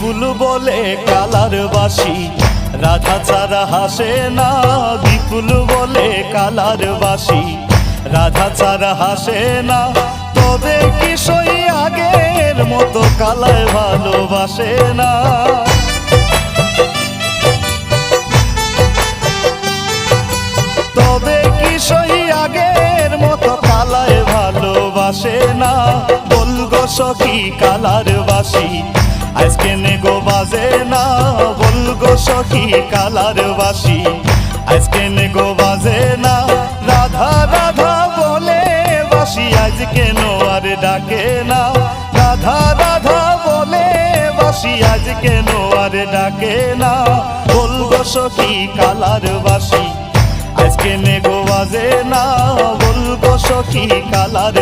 বিপুল বলে কালার বাসি, রাধা ছাড়া হাসে না। বিপুল বলে কালার বাসি, রাধা ছাড়া হাসে না। তবে কি সই আগের মতো কালায় ভালোবাসে না। তবে কি সই আগের মতো কালায় ভালোবাসে না। বলগো সখী কালার বাসি আজকে নেগো বাজে না। বলগো সখী কালার বাসি আজকে নেগো বাজে না। রাধা রাধা বলে বাসি আজ কেন আর ডাকে না। রাধা রাধা বলে বাসি আজ কেন আর ডাকে না। বলগো সখী কালার বাসি আজকে নেগো বাজে না। বলগো সখী কালার